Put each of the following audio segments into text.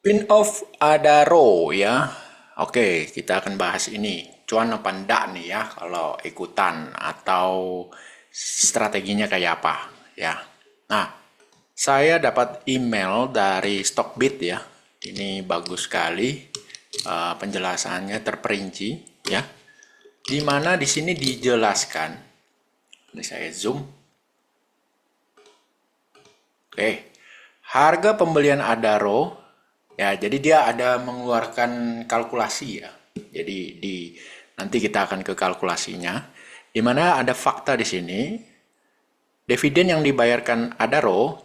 Spin-off Adaro ya. Oke, kita akan bahas ini. Cuan apa enggak nih ya kalau ikutan atau strateginya kayak apa ya. Nah, saya dapat email dari Stockbit ya. Ini bagus sekali penjelasannya terperinci ya. Di mana di sini dijelaskan. Ini saya zoom. Oke. Harga pembelian Adaro ya, jadi dia ada mengeluarkan kalkulasi ya. Jadi nanti kita akan ke kalkulasinya. Di mana ada fakta di sini, dividen yang dibayarkan Adaro,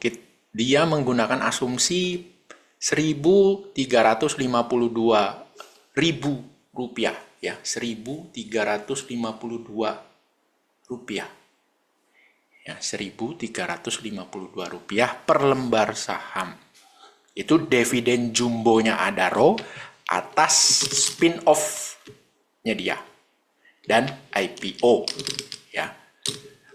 dia menggunakan asumsi 1.352.000 rupiah ya, 1.352 rupiah ya, 1.352 rupiah per lembar saham. Itu dividen jumbonya Adaro atas spin-off-nya dia dan IPO ya.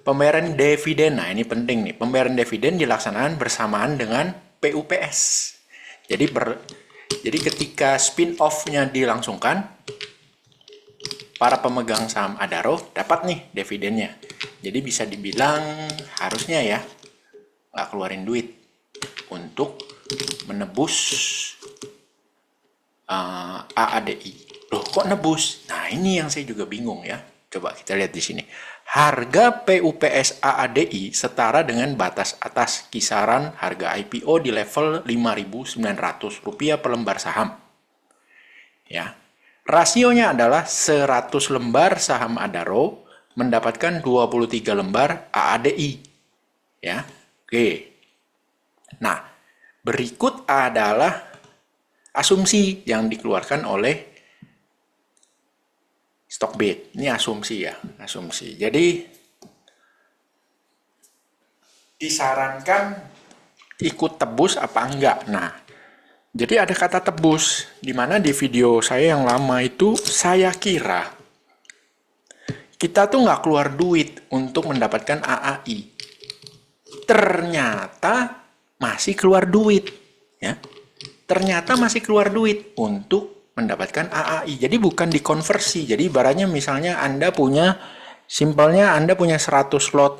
Pembayaran dividen, nah ini penting nih, pembayaran dividen dilaksanakan bersamaan dengan PUPS. Jadi ketika spin-off-nya dilangsungkan, para pemegang saham Adaro dapat nih dividennya. Jadi bisa dibilang harusnya ya nggak keluarin duit untuk menebus AADI. Loh, kok nebus? Nah, ini yang saya juga bingung ya. Coba kita lihat di sini. Harga PUPS AADI setara dengan batas atas kisaran harga IPO di level Rp5.900 per lembar saham. Ya. Rasionya adalah 100 lembar saham Adaro mendapatkan 23 lembar AADI. Ya. Oke. Nah, berikut adalah asumsi yang dikeluarkan oleh Stockbit. Ini asumsi ya, asumsi. Jadi disarankan ikut tebus apa enggak. Nah, jadi ada kata tebus, di mana di video saya yang lama itu saya kira kita tuh nggak keluar duit untuk mendapatkan AAI. Ternyata masih keluar duit, ya. Ternyata masih keluar duit untuk mendapatkan AAI. Jadi bukan dikonversi. Jadi ibaratnya misalnya Anda punya, simpelnya Anda punya 100 lot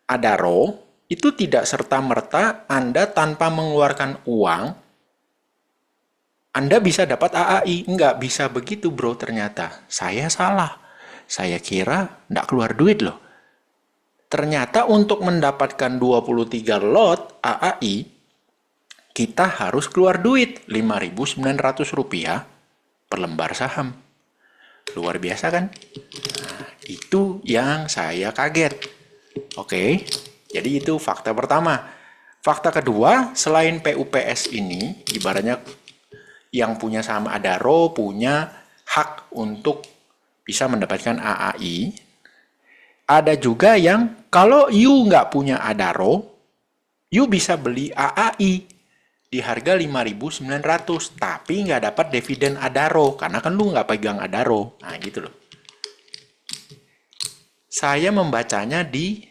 Adaro, itu tidak serta-merta Anda tanpa mengeluarkan uang, Anda bisa dapat AAI. Enggak bisa begitu bro ternyata. Saya salah. Saya kira enggak keluar duit loh. Ternyata untuk mendapatkan 23 lot AAI, kita harus keluar duit Rp5.900 per lembar saham. Luar biasa kan? Nah, itu yang saya kaget. Oke, jadi itu fakta pertama. Fakta kedua, selain PUPS ini, ibaratnya yang punya saham Adaro punya hak untuk bisa mendapatkan AAI. Ada juga yang kalau you nggak punya Adaro, you bisa beli AAI di harga 5.900, tapi nggak dapat dividen Adaro karena kan lu nggak pegang Adaro. Nah gitu loh. Saya membacanya di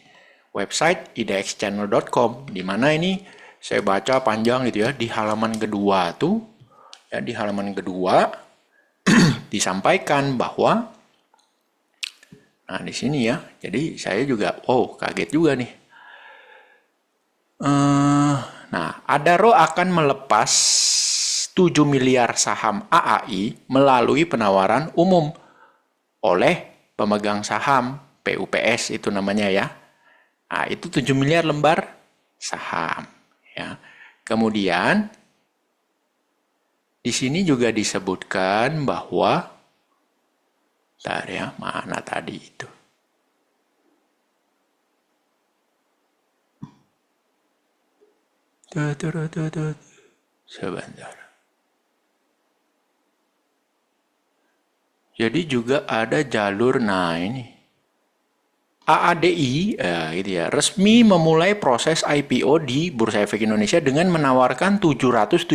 website idxchannel.com, di mana ini saya baca panjang gitu ya. Di halaman kedua tuh, ya di halaman kedua disampaikan bahwa, nah di sini ya, jadi saya juga, kaget juga nih. Nah, Adaro akan melepas 7 miliar saham AAI melalui penawaran umum oleh pemegang saham PUPS itu namanya ya. Nah, itu 7 miliar lembar saham ya. Kemudian di sini juga disebutkan bahwa mana tadi itu? Sebentar. Jadi juga ada jalur, nah ini AADI gitu ya, resmi memulai proses IPO di Bursa Efek Indonesia dengan menawarkan 778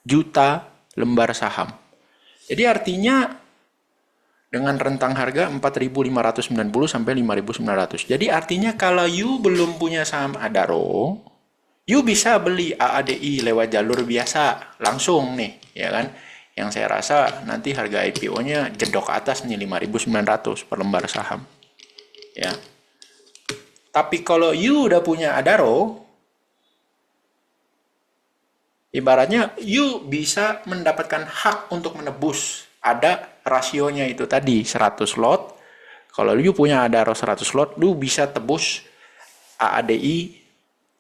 juta lembar saham. Jadi artinya dengan rentang harga 4.590 sampai 5.900. Jadi artinya kalau you belum punya saham Adaro, You bisa beli AADI lewat jalur biasa, langsung nih, ya kan? Yang saya rasa nanti harga IPO-nya jedok ke atas nih 5.900 per lembar saham. Ya. Tapi kalau you udah punya Adaro, ibaratnya you bisa mendapatkan hak untuk menebus. Ada rasionya itu tadi 100 lot. Kalau you punya Adaro 100 lot, you bisa tebus AADI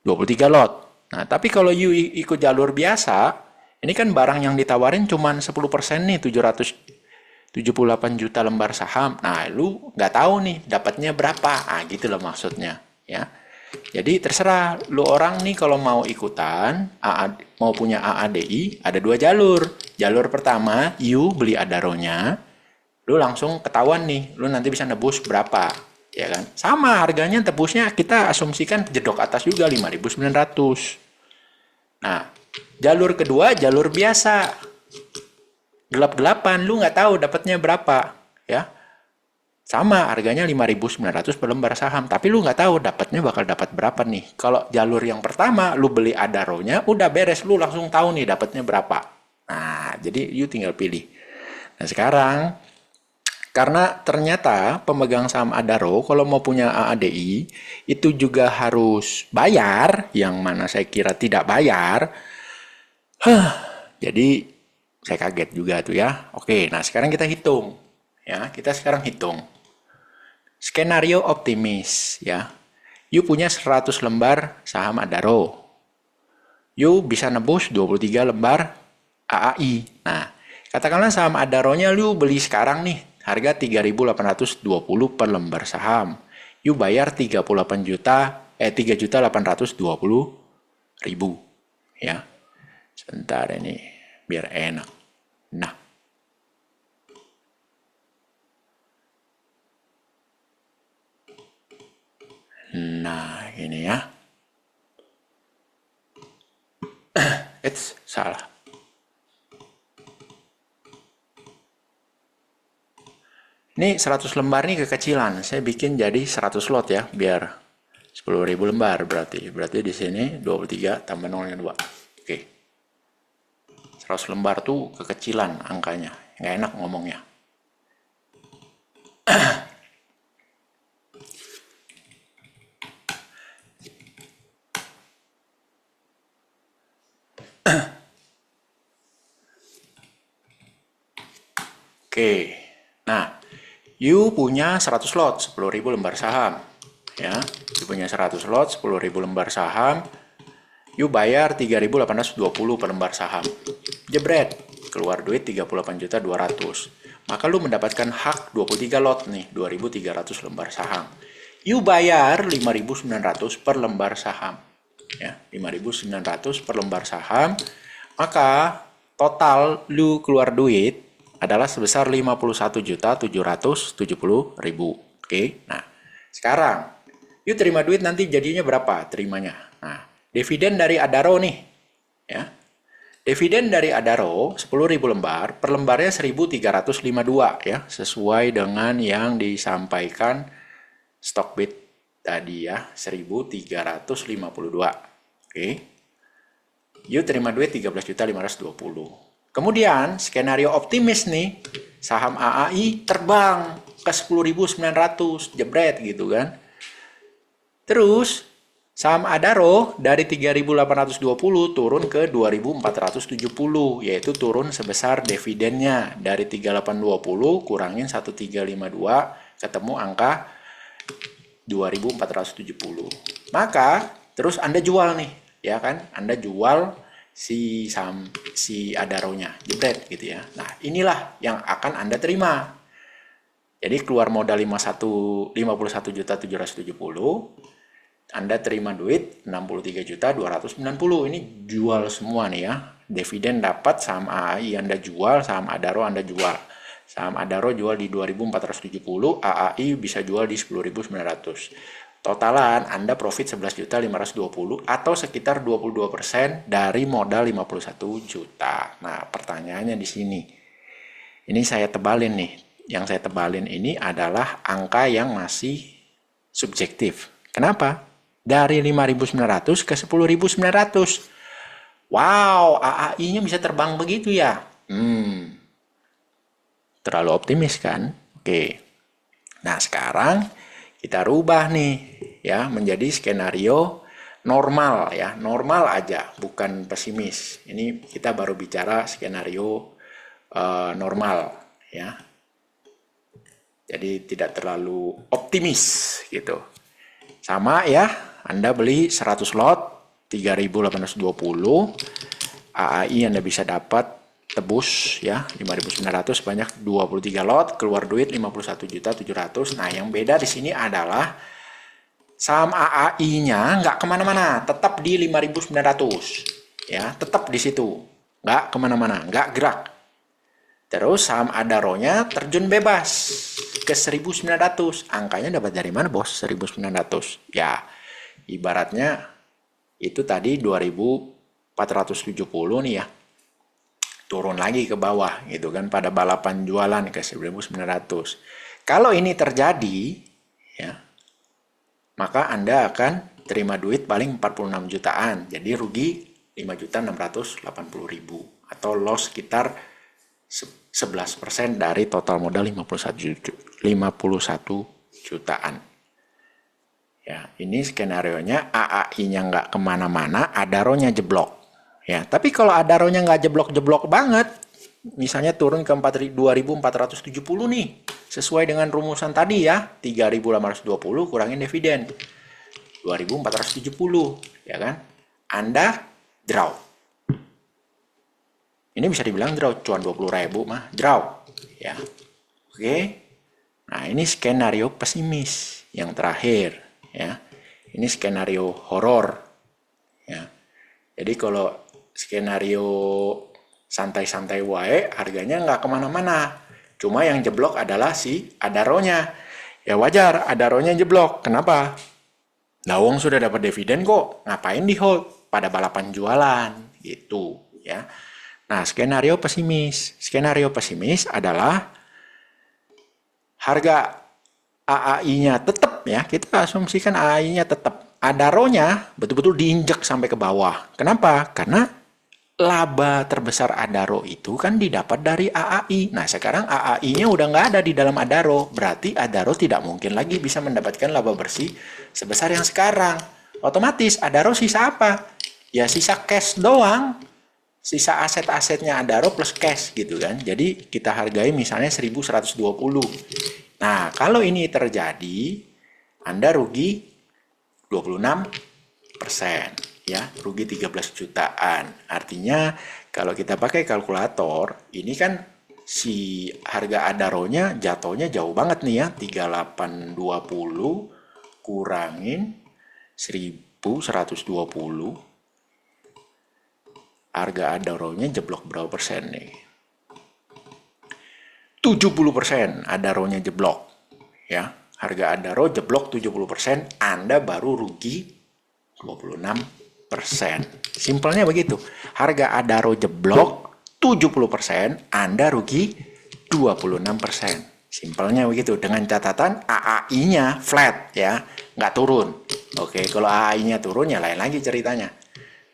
23 lot. Nah, tapi kalau you ikut jalur biasa, ini kan barang yang ditawarin cuma 10% nih, 778 juta lembar saham. Nah, lu nggak tahu nih dapatnya berapa. Ah, gitu loh maksudnya, ya. Jadi terserah lu orang nih kalau mau ikutan, mau punya AADI, ada dua jalur. Jalur pertama, you beli Adaronya, lu langsung ketahuan nih, lu nanti bisa nebus berapa. Ya kan? Sama harganya tebusnya kita asumsikan jedok atas juga 5.900. Nah, jalur kedua jalur biasa. Gelap-gelapan, lu nggak tahu dapatnya berapa, ya. Sama harganya 5.900 per lembar saham, tapi lu nggak tahu dapatnya bakal dapat berapa nih. Kalau jalur yang pertama lu beli Adaronya, udah beres, lu langsung tahu nih dapatnya berapa. Nah, jadi you tinggal pilih. Nah, sekarang karena ternyata pemegang saham Adaro kalau mau punya AADI itu juga harus bayar, yang mana saya kira tidak bayar. Jadi saya kaget juga tuh ya. Oke, nah sekarang kita hitung. Ya, kita sekarang hitung. Skenario optimis ya. You punya 100 lembar saham Adaro. You bisa nebus 23 lembar AAI. Nah, katakanlah saham Adaronya lu beli sekarang nih, harga 3.820 per lembar saham. You bayar 3.820.000 ya. Sebentar ini biar enak. Nah, ini ya. Salah. Ini 100 lembar nih kekecilan. Saya bikin jadi 100 lot ya, biar 10.000 lembar berarti. Berarti di sini 23 tambah 0,2. Oke. 100 lembar tuh kekecilan angkanya. Nggak enak ngomongnya. Oke. Nah, you punya 100 lot, 10.000 lembar saham. Ya, you punya 100 lot, 10.000 lembar saham. You bayar 3.820 per lembar saham. Jebret, keluar duit 38.200. Maka lu mendapatkan hak 23 lot nih, 2.300 lembar saham. You bayar 5.900 per lembar saham. Ya, 5.900 per lembar saham. Maka total lu keluar duit adalah sebesar 51.770.000. Oke. Nah, sekarang you terima duit nanti jadinya berapa terimanya? Nah, dividen dari Adaro nih. Ya. Dividen dari Adaro 10.000 lembar, per lembarnya 1.352 ya, sesuai dengan yang disampaikan Stockbit tadi ya, 1.352. Oke. You terima duit 13.520. Kemudian skenario optimis nih, saham AAI terbang ke 10.900, jebret gitu kan. Terus saham Adaro dari 3.820 turun ke 2.470, yaitu turun sebesar dividennya dari 3.820 kurangin 1.352 ketemu angka 2.470. Maka terus Anda jual nih, ya kan? Anda jual si Adaronya, jebret gitu ya. Nah, inilah yang akan Anda terima. Jadi keluar modal 51.770, Anda terima duit 63.290. Ini jual semua nih ya. Dividen dapat, saham AAI Anda jual, saham Adaro Anda jual. Saham Adaro jual di 2.470, AAI bisa jual di 10.900. Totalan Anda profit 11.520 atau sekitar 22% dari modal 51 juta. Nah, pertanyaannya di sini. Ini saya tebalin nih. Yang saya tebalin ini adalah angka yang masih subjektif. Kenapa? Dari 5.900 ke 10.900. Wow, AAI-nya bisa terbang begitu ya? Terlalu optimis kan? Oke. Nah, sekarang kita rubah nih ya menjadi skenario normal ya, normal aja, bukan pesimis. Ini kita baru bicara skenario normal ya. Jadi tidak terlalu optimis gitu. Sama ya, Anda beli 100 lot 3.820, AAI Anda bisa dapat tebus ya 5.900 banyak 23 lot, keluar duit 51.700.000. Nah, yang beda di sini adalah saham AAI-nya nggak kemana-mana, tetap di 5.900 ya, tetap di situ, nggak kemana-mana, nggak gerak. Terus saham Adaro-nya terjun bebas ke 1.900. Angkanya dapat dari mana bos? 1.900 ya, ibaratnya itu tadi 2.470 nih ya, turun lagi ke bawah gitu kan pada balapan jualan ke 1.900. Kalau ini terjadi ya, maka Anda akan terima duit paling 46 jutaan, jadi rugi 5.680.000 atau loss sekitar 11% dari total modal 51 jutaan. Ya, ini skenario-nya AAI-nya nggak kemana-mana, Adaro-nya jeblok. Ya, tapi kalau Adaro-nya nggak jeblok-jeblok banget, misalnya turun ke 2.470 nih, sesuai dengan rumusan tadi ya, 3.820 kurangin dividen, 2.470, ya kan? Anda draw. Ini bisa dibilang draw, cuan 20.000 mah draw, ya. Oke. Nah, ini skenario pesimis yang terakhir, ya. Ini skenario horor, ya. Jadi kalau skenario santai-santai wae, harganya nggak kemana-mana. Cuma yang jeblok adalah si Adaro-nya. Ya wajar, Adaro-nya jeblok. Kenapa? Nah, uang sudah dapat dividen kok, ngapain di hold? Pada balapan jualan, gitu, ya. Nah, skenario pesimis. Skenario pesimis adalah harga AAI-nya tetap ya, kita asumsikan AAI-nya tetap. Adaro-nya betul-betul diinjek sampai ke bawah. Kenapa? Karena laba terbesar Adaro itu kan didapat dari AAI. Nah, sekarang AAI-nya udah nggak ada di dalam Adaro. Berarti Adaro tidak mungkin lagi bisa mendapatkan laba bersih sebesar yang sekarang. Otomatis Adaro sisa apa? Ya sisa cash doang. Sisa aset-asetnya Adaro plus cash gitu kan. Jadi kita hargai misalnya 1.120. Nah, kalau ini terjadi, Anda rugi 26%, ya, rugi 13 jutaan. Artinya kalau kita pakai kalkulator, ini kan si harga Adaro-nya jatuhnya jauh banget nih ya, 3820 kurangin 1.120. Harga Adaro-nya jeblok berapa persen nih? 70% Adaro-nya jeblok. Ya, harga Adaro jeblok 70%, Anda baru rugi 26%. Simpelnya begitu. Harga Adaro jeblok 70%, Anda rugi 26%. Simpelnya begitu. Dengan catatan AAI-nya flat ya, nggak turun. Oke, kalau AAI-nya turun ya lain lagi ceritanya.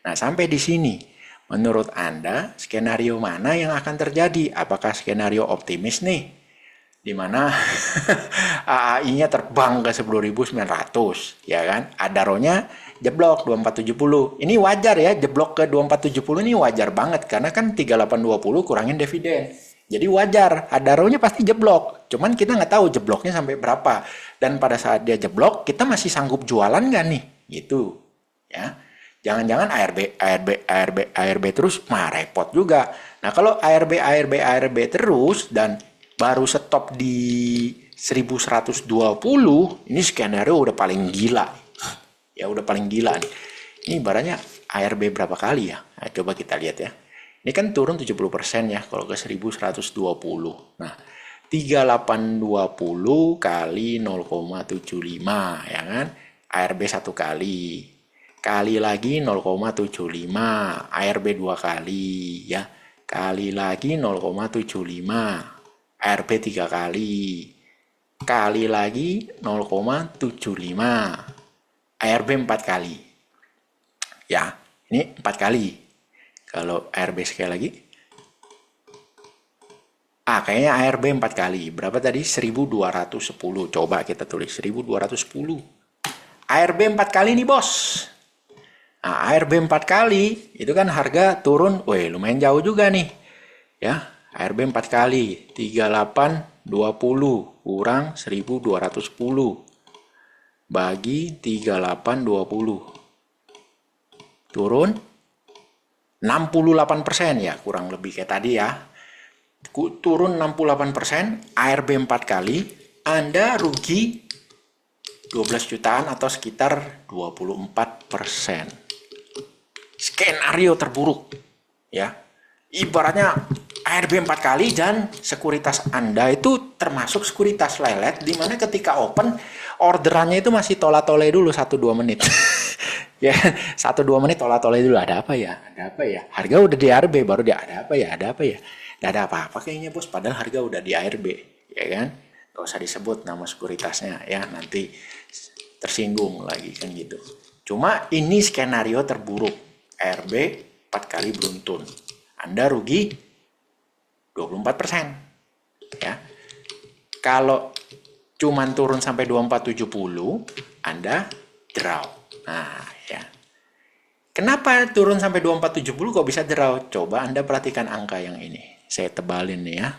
Nah, sampai di sini. Menurut Anda, skenario mana yang akan terjadi? Apakah skenario optimis nih? Di mana AAI-nya terbang ke 10.900, ya kan? Adaro-nya jeblok 2470. Ini wajar ya, jeblok ke 2470 ini wajar banget karena kan 3820 kurangin dividen. Jadi wajar, Adaro-nya pasti jeblok. Cuman kita nggak tahu jebloknya sampai berapa. Dan pada saat dia jeblok, kita masih sanggup jualan nggak nih? Gitu, ya. Jangan-jangan ARB terus, mah repot juga. Nah, kalau ARB terus dan baru stop di 1120, ini skenario udah paling gila. Ya, udah paling gila nih. Ini ibaratnya ARB berapa kali ya? Nah, coba kita lihat ya. Ini kan turun 70% ya kalau ke 1120. Nah, 3820 kali 0,75 ya kan? ARB 1 kali. Kali lagi 0,75, ARB 2 kali ya. Kali lagi 0,75, ARB 3 kali. Kali lagi 0,75. ARB 4 kali. Ya, ini 4 kali. Kalau ARB sekali lagi. Kayaknya ARB 4 kali. Berapa tadi? 1210. Coba kita tulis 1210. ARB 4 kali nih, Bos. Nah, ARB 4 kali, itu kan harga turun, lumayan jauh juga nih. Ya, ARB 4 kali, 3820 kurang 1210. Bagi 3820. Turun 68% ya, kurang lebih kayak tadi ya. Turun 68%, ARB 4 kali, Anda rugi 12 jutaan atau sekitar 24%. Skenario terburuk ya. Ibaratnya ARB 4 kali dan sekuritas Anda itu termasuk sekuritas lelet, di mana ketika open orderannya itu masih tola-tole dulu 1-2 menit. Ya, 1-2 menit tola-tole dulu, ada apa ya? Harga udah di ARB baru dia ada apa ya? Nggak ada apa-apa kayaknya, Bos, padahal harga udah di ARB, ya kan? Gak usah disebut nama sekuritasnya ya, nanti tersinggung lagi kan gitu. Cuma ini skenario terburuk, ARB 4 kali beruntun. Anda rugi 24%. Ya. Kalau cuman turun sampai 2470, Anda draw. Nah, ya. Kenapa turun sampai 2470 kok bisa draw? Coba Anda perhatikan angka yang ini. Saya tebalin nih ya.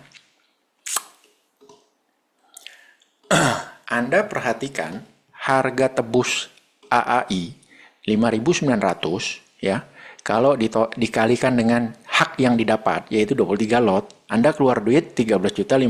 Anda perhatikan harga tebus AAI 5.900 ya. Kalau dikalikan dengan hak yang didapat yaitu 23 lot, Anda keluar duit 13.570.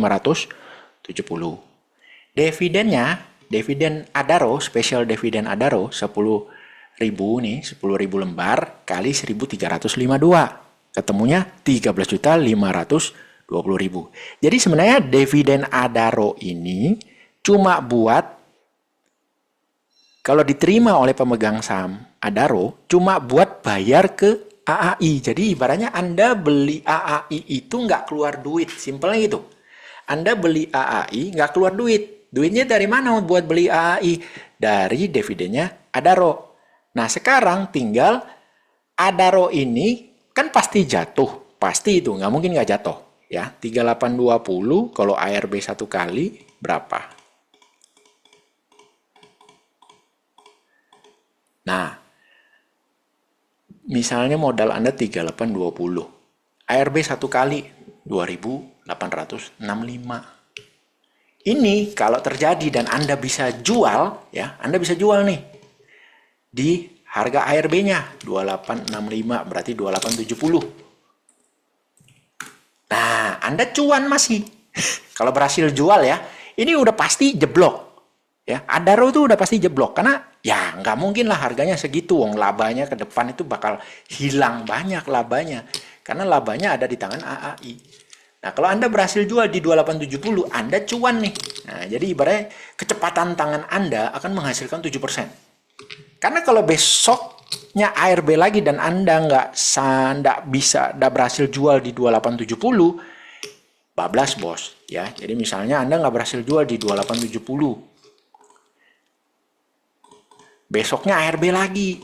Dividennya, dividen Adaro, special dividen Adaro 10.000 nih, 10.000 lembar kali 1.352. Ketemunya 13.520.000. Jadi sebenarnya dividen Adaro ini cuma buat, kalau diterima oleh pemegang saham Adaro, cuma buat bayar ke AAI. Jadi ibaratnya Anda beli AAI itu nggak keluar duit. Simpelnya gitu. Anda beli AAI nggak keluar duit. Duitnya dari mana buat beli AAI? Dari dividennya Adaro. Nah sekarang tinggal Adaro ini kan pasti jatuh. Pasti itu, nggak mungkin nggak jatuh. Ya, 3820 kalau ARB 1 kali berapa? Nah, misalnya modal Anda 3820. ARB 1 kali 2.865. Ini kalau terjadi dan Anda bisa jual, ya, Anda bisa jual nih di harga ARB-nya 2865, berarti 2870. Nah, Anda cuan masih. Kalau berhasil jual ya, ini udah pasti jeblok. Ya, Adaro itu udah pasti jeblok karena ya nggak mungkin lah harganya segitu, wong labanya ke depan itu bakal hilang banyak labanya karena labanya ada di tangan AAI. Nah, kalau Anda berhasil jual di 2870, Anda cuan nih. Nah, jadi ibaratnya kecepatan tangan Anda akan menghasilkan 7%. Karena kalau besoknya ARB lagi dan Anda nggak berhasil jual di 2870, bablas, Bos. Ya, jadi misalnya Anda nggak berhasil jual di 2870. Besoknya ARB lagi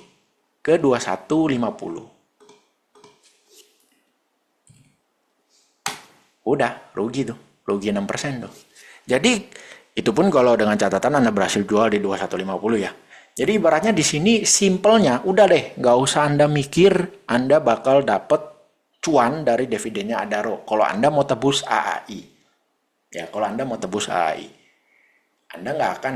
ke 2150. Udah, rugi tuh. Rugi 6% tuh. Jadi, itu pun kalau dengan catatan Anda berhasil jual di 2150 ya. Jadi ibaratnya di sini simpelnya, udah deh, nggak usah Anda mikir Anda bakal dapat cuan dari dividennya Adaro. Kalau Anda mau tebus AAI. Ya, kalau Anda mau tebus AAI. Anda nggak akan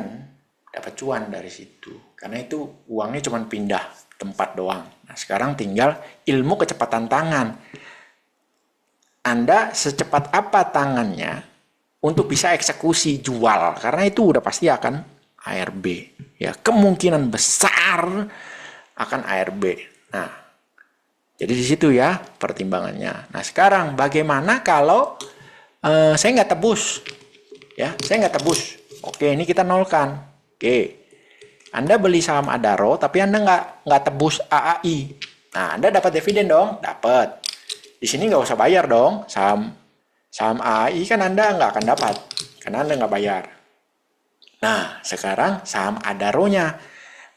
dapat cuan dari situ. Karena itu uangnya cuma pindah tempat doang. Nah, sekarang tinggal ilmu kecepatan tangan. Anda secepat apa tangannya untuk bisa eksekusi jual. Karena itu udah pasti akan ARB. Ya, kemungkinan besar akan ARB. Nah, jadi di situ ya pertimbangannya. Nah, sekarang bagaimana kalau saya nggak tebus? Ya, saya nggak tebus. Oke, ini kita nolkan. Oke, Anda beli saham Adaro, tapi Anda nggak tebus AAI. Nah, Anda dapat dividen dong? Dapat. Di sini nggak usah bayar dong. Saham AAI kan Anda nggak akan dapat, karena Anda nggak bayar. Nah, sekarang saham Adaronya.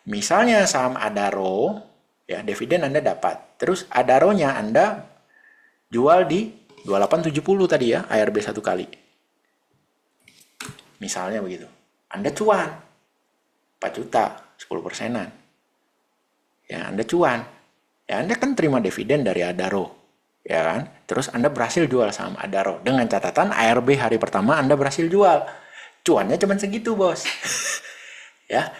Misalnya saham Adaro, ya dividen Anda dapat. Terus Adaronya Anda jual di 2870 tadi ya, ARB 1 kali. Misalnya begitu. Anda cuan 4 juta, 10%-an. Ya, Anda cuan. Ya, Anda kan terima dividen dari Adaro. Ya kan? Terus Anda berhasil jual saham Adaro. Dengan catatan ARB hari pertama Anda berhasil jual. Cuannya cuma segitu, bos. Ya.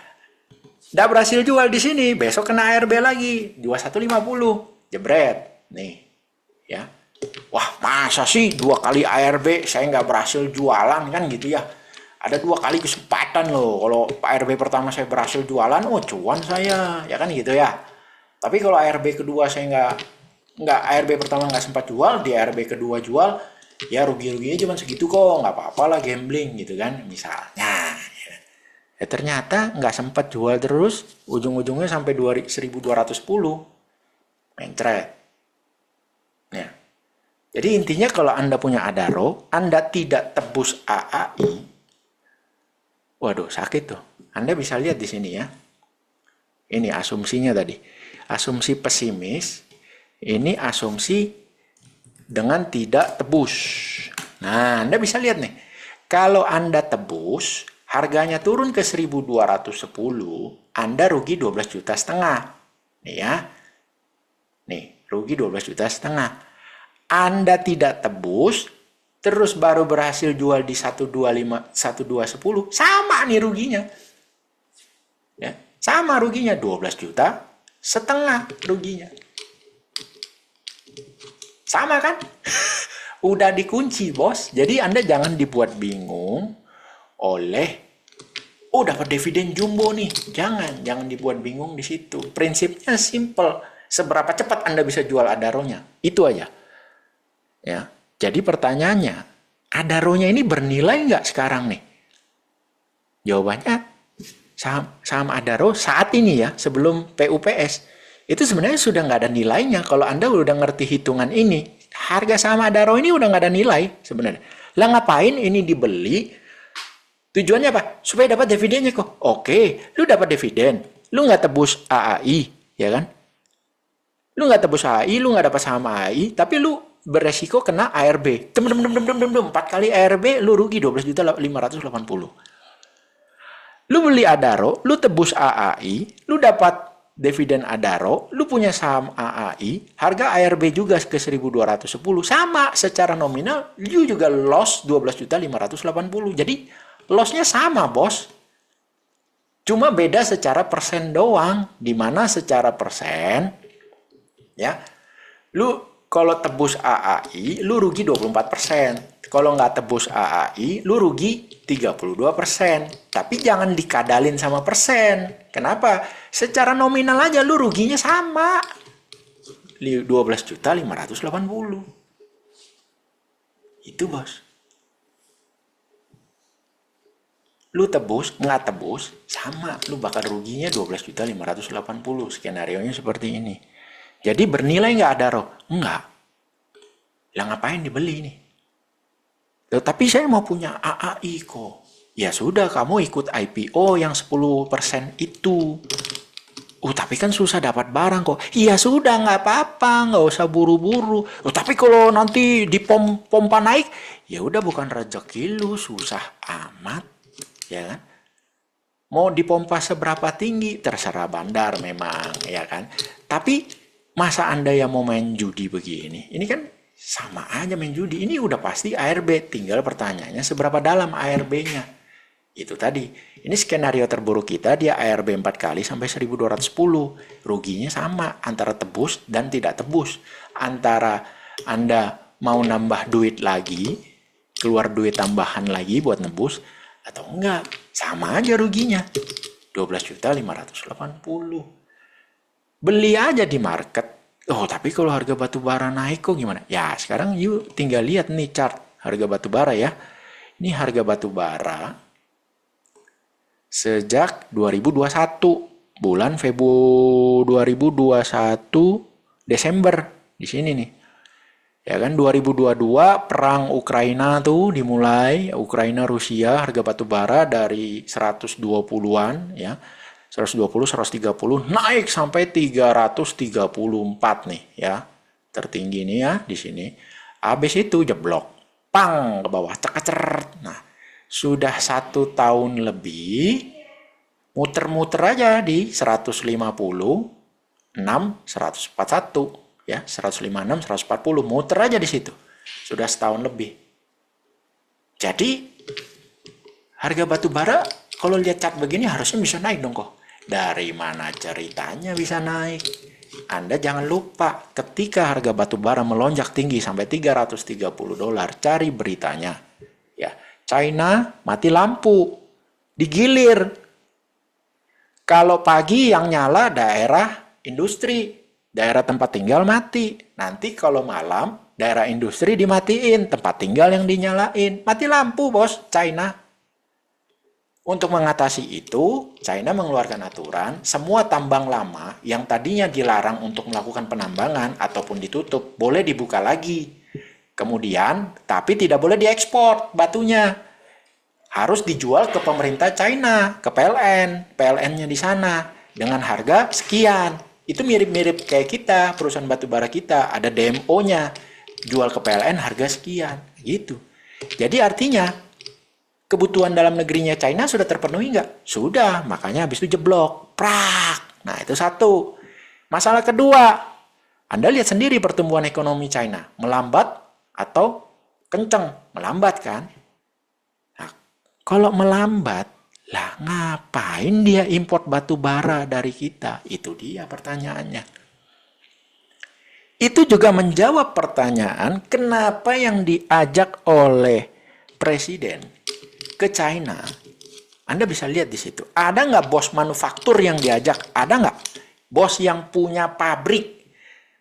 Nggak berhasil jual di sini, besok kena ARB lagi, 2150. Jebret. Nih. Ya. Wah, masa sih 2 kali ARB saya nggak berhasil jualan kan gitu ya. Ada 2 kali kesempatan loh. Kalau ARB pertama saya berhasil jualan, oh cuan saya. Ya kan gitu ya. Tapi kalau ARB kedua saya nggak ARB pertama nggak sempat jual, di ARB kedua jual, ya rugi-ruginya cuma segitu kok, nggak apa-apa lah gambling gitu kan, misalnya. Ya ternyata nggak sempat jual terus, ujung-ujungnya sampai 1210, mencret. Ya. Jadi intinya kalau Anda punya Adaro, Anda tidak tebus AAI, waduh sakit tuh. Anda bisa lihat di sini ya. Ini asumsinya tadi. Asumsi pesimis, ini asumsi dengan tidak tebus. Nah, Anda bisa lihat nih. Kalau Anda tebus, harganya turun ke 1210, Anda rugi 12 juta setengah. Nih ya. Nih, rugi 12 juta setengah. Anda tidak tebus, terus baru berhasil jual di 125, 1210, sama nih ruginya. Ya, sama ruginya 12 juta setengah ruginya. Sama kan? Udah dikunci, bos. Jadi Anda jangan dibuat bingung oleh dapat dividen jumbo nih. Jangan dibuat bingung di situ. Prinsipnya simple. Seberapa cepat Anda bisa jual Adaronya? Itu aja. Ya. Jadi pertanyaannya, Adaronya ini bernilai nggak sekarang nih? Jawabannya saham Adaro saat ini ya, sebelum PUPS, itu sebenarnya sudah nggak ada nilainya. Kalau Anda udah ngerti hitungan ini, harga saham Adaro ini udah nggak ada nilai sebenarnya. Lah ngapain ini dibeli? Tujuannya apa? Supaya dapat dividennya kok. Oke, lu dapat dividen, lu nggak tebus AAI, ya kan? Lu nggak tebus AAI, lu nggak dapat saham AAI, tapi lu beresiko kena ARB. 4 kali ARB, lu rugi 12.580. Lu beli Adaro, lu tebus AAI, lu dapat dividen Adaro, lu punya saham AAI, harga ARB juga ke 1210, sama secara nominal, lu juga loss 12.580. Jadi lossnya sama, bos. Cuma beda secara persen doang, dimana secara persen, ya, lu kalau tebus AAI, lu rugi 24%. Kalau nggak tebus AAI, lu rugi 32%. Tapi jangan dikadalin sama persen. Kenapa? Secara nominal aja lu ruginya sama. 12.580. Itu, bos. Lu tebus, nggak tebus, sama. Lu bakal ruginya 12.580. Skenario-nya seperti ini. Jadi bernilai nggak Adaro? Enggak. Lah ngapain dibeli nih? Tapi saya mau punya AAI kok. Ya sudah, kamu ikut IPO yang 10% itu. Tapi kan susah dapat barang kok. Ya sudah, nggak apa-apa, nggak usah buru-buru. Tapi kalau nanti di pompa naik, ya udah bukan rezeki lu, susah amat, ya kan? Mau dipompa seberapa tinggi, terserah bandar memang, ya kan? Tapi masa Anda yang mau main judi begini? Ini kan sama aja main judi. Ini udah pasti ARB. Tinggal pertanyaannya seberapa dalam ARB-nya. Itu tadi. Ini skenario terburuk kita, dia ARB 4 kali sampai 1210. Ruginya sama antara tebus dan tidak tebus. Antara Anda mau nambah duit lagi, keluar duit tambahan lagi buat nebus, atau enggak. Sama aja ruginya. 12.580. Beli aja di market. Tapi kalau harga batu bara naik kok gimana? Ya, sekarang yuk tinggal lihat nih chart harga batu bara ya. Ini harga batu bara sejak 2021, bulan Februari 2021 Desember di sini nih. Ya kan 2022 perang Ukraina tuh dimulai, Ukraina Rusia, harga batu bara dari 120-an ya 120, 130, naik sampai 334 nih ya. Tertinggi nih ya di sini. Habis itu jeblok, pang ke bawah, cekaceret. Nah, sudah 1 tahun lebih, muter-muter aja di 156, 141 ya, 156, 140, muter aja di situ. Sudah setahun lebih. Jadi harga batu bara kalau lihat chart begini harusnya bisa naik dong kok. Dari mana ceritanya bisa naik? Anda jangan lupa ketika harga batu bara melonjak tinggi sampai $330, cari beritanya. Ya, China mati lampu, digilir. Kalau pagi yang nyala daerah industri, daerah tempat tinggal mati. Nanti kalau malam daerah industri dimatiin, tempat tinggal yang dinyalain. Mati lampu bos, China. Untuk mengatasi itu, China mengeluarkan aturan, semua tambang lama yang tadinya dilarang untuk melakukan penambangan ataupun ditutup, boleh dibuka lagi. Kemudian, tapi tidak boleh diekspor batunya. Harus dijual ke pemerintah China, ke PLN. PLN-nya di sana, dengan harga sekian. Itu mirip-mirip kayak kita, perusahaan batubara kita, ada DMO-nya. Jual ke PLN harga sekian, gitu. Jadi artinya, kebutuhan dalam negerinya China sudah terpenuhi nggak? Sudah, makanya habis itu jeblok. Prak! Nah, itu satu. Masalah kedua, Anda lihat sendiri pertumbuhan ekonomi China. Melambat atau kenceng? Melambat kan? Nah, kalau melambat, lah ngapain dia import batu bara dari kita? Itu dia pertanyaannya. Itu juga menjawab pertanyaan kenapa yang diajak oleh Presiden ke China. Anda bisa lihat di situ. Ada nggak bos manufaktur yang diajak? Ada nggak? Bos yang punya pabrik.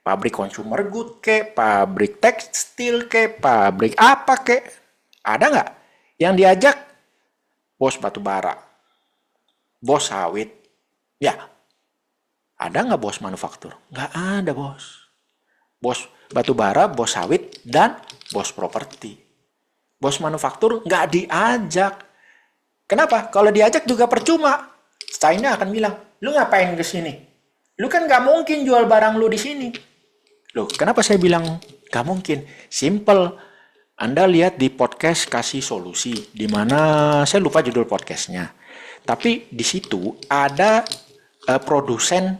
Pabrik consumer good ke, pabrik tekstil ke, pabrik apa ke? Ada nggak? Yang diajak bos batu bara, bos sawit. Ya, ada nggak bos manufaktur? Nggak ada bos. Bos batu bara, bos sawit, dan bos properti. Bos manufaktur nggak diajak. Kenapa? Kalau diajak juga percuma. China akan bilang, lu ngapain ke sini? Lu kan nggak mungkin jual barang lu di sini. Loh, kenapa saya bilang nggak mungkin? Simple. Anda lihat di podcast Kasih Solusi, di mana saya lupa judul podcastnya. Tapi di situ ada produsen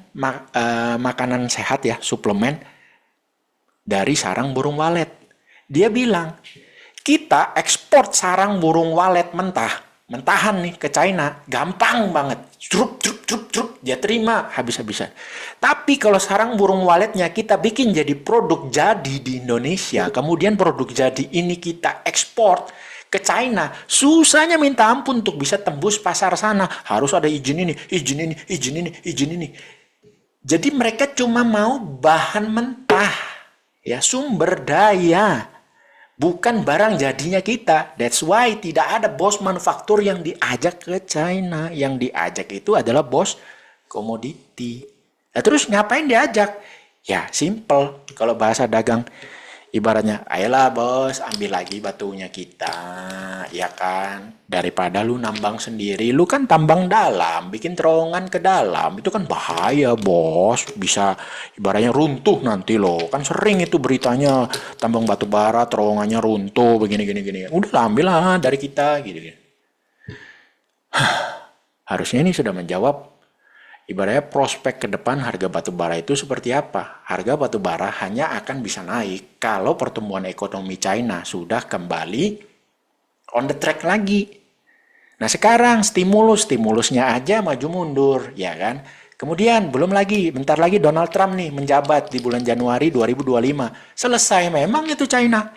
makanan sehat ya, suplemen dari sarang burung walet. Dia bilang, kita ekspor sarang burung walet mentahan nih ke China, gampang banget. Trup, dia terima habis-habisan. Tapi kalau sarang burung waletnya kita bikin jadi produk jadi di Indonesia, kemudian produk jadi ini kita ekspor ke China, susahnya minta ampun untuk bisa tembus pasar sana. Harus ada izin ini, izin ini, izin ini, izin ini. Jadi mereka cuma mau bahan mentah, ya, sumber daya, bukan barang jadinya kita. That's why tidak ada bos manufaktur yang diajak ke China. Yang diajak itu adalah bos komoditi. Nah, terus ngapain diajak? Ya simple. Kalau bahasa dagang, ibaratnya, ayolah bos, ambil lagi batunya kita, ya kan? Daripada lu nambang sendiri, lu kan tambang dalam, bikin terowongan ke dalam, itu kan bahaya bos, bisa ibaratnya runtuh nanti loh. Kan sering itu beritanya, tambang batu bara, terowongannya runtuh, begini. Udah ambil lah dari kita, gitu. Harusnya ini sudah menjawab. Ibaratnya prospek ke depan harga batu bara itu seperti apa? Harga batu bara hanya akan bisa naik kalau pertumbuhan ekonomi China sudah kembali on the track lagi. Nah sekarang stimulusnya aja maju mundur, ya kan? Kemudian belum lagi, bentar lagi Donald Trump nih menjabat di bulan Januari 2025. Selesai memang itu China.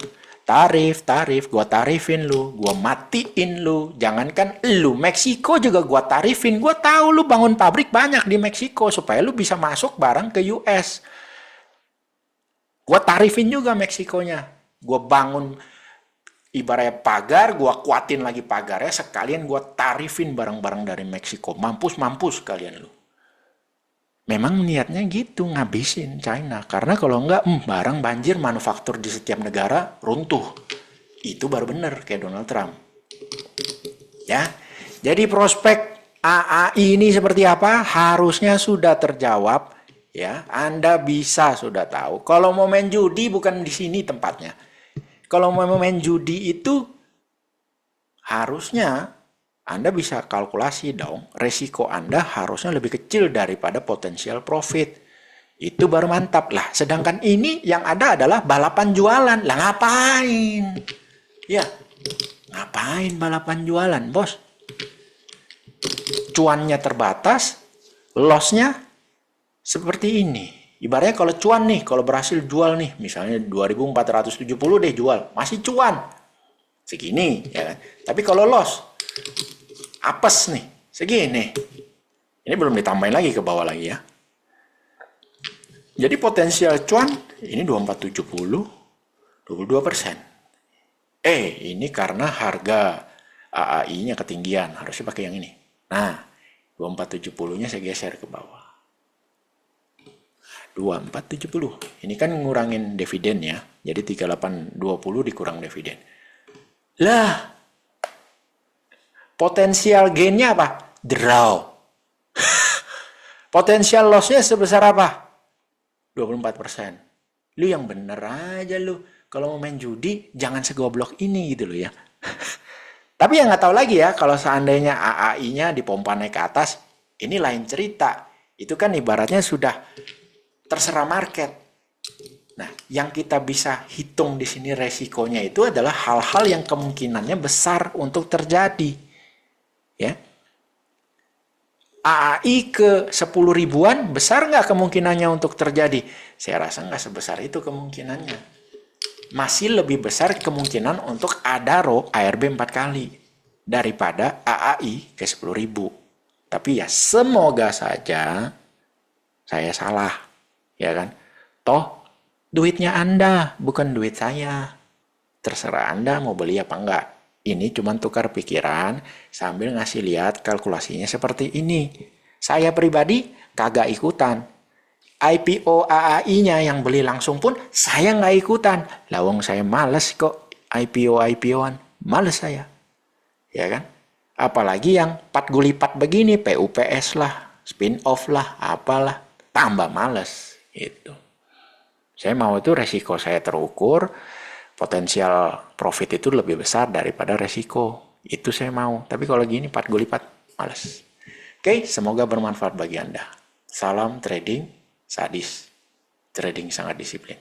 Tarif, gua tarifin lu, gua matiin lu. Jangankan lu, Meksiko juga gua tarifin. Gua tahu lu bangun pabrik banyak di Meksiko supaya lu bisa masuk barang ke US. Gua tarifin juga Meksikonya. Gua bangun ibaratnya pagar, gua kuatin lagi pagarnya, sekalian gua tarifin barang-barang dari Meksiko. Mampus kalian lu. Memang niatnya gitu, ngabisin China. Karena kalau enggak, barang banjir manufaktur di setiap negara runtuh. Itu baru bener kayak Donald Trump. Ya, jadi prospek AAI ini seperti apa? Harusnya sudah terjawab, ya. Anda bisa sudah tahu. Kalau mau main judi bukan di sini tempatnya. Kalau mau main judi itu harusnya Anda bisa kalkulasi dong. Resiko Anda harusnya lebih kecil daripada potensial profit. Itu baru mantap lah. Sedangkan ini yang ada adalah balapan jualan. Lah ngapain? Ya, ngapain balapan jualan, bos? Cuannya terbatas, lossnya seperti ini. Ibaratnya kalau cuan nih, kalau berhasil jual nih, misalnya 2470 deh jual, masih cuan. Segini, ya kan? Tapi kalau loss, apes nih, segini. Ini belum ditambahin lagi ke bawah lagi ya. Jadi potensial cuan ini 2470, 22%. Ini karena harga AAI-nya ketinggian, harusnya pakai yang ini. Nah, 2470-nya saya geser ke bawah. 2470. Ini kan ngurangin dividen ya. Jadi 3820 dikurang dividen. Lah, potensial gain-nya apa? Draw. Potensial loss-nya sebesar apa? 24%. Lu yang bener aja lu. Kalau mau main judi, jangan segoblok ini gitu loh ya. Tapi yang nggak tahu lagi ya, kalau seandainya AAI-nya dipompa naik ke atas, ini lain cerita. Itu kan ibaratnya sudah terserah market. Nah, yang kita bisa hitung di sini resikonya itu adalah hal-hal yang kemungkinannya besar untuk terjadi. Ya. AAI ke 10 ribuan, besar nggak kemungkinannya untuk terjadi? Saya rasa nggak sebesar itu kemungkinannya. Masih lebih besar kemungkinan untuk ada ARB 4 kali daripada AAI ke 10 ribu. Tapi ya semoga saja saya salah. Ya kan? Toh duitnya Anda, bukan duit saya. Terserah Anda mau beli apa enggak. Ini cuma tukar pikiran sambil ngasih lihat kalkulasinya seperti ini. Saya pribadi kagak ikutan. IPO AAI-nya yang beli langsung pun saya nggak ikutan. Lawang saya males kok IPO-IPO-an. Males saya. Ya kan? Apalagi yang 4 gulipat begini, PUPS lah, spin-off lah, apalah. Tambah males. Itu. Saya mau itu resiko saya terukur, potensial profit itu lebih besar daripada resiko. Itu saya mau. Tapi kalau gini 4 gulipat, males. Oke, semoga bermanfaat bagi Anda. Salam trading sadis. Trading sangat disiplin.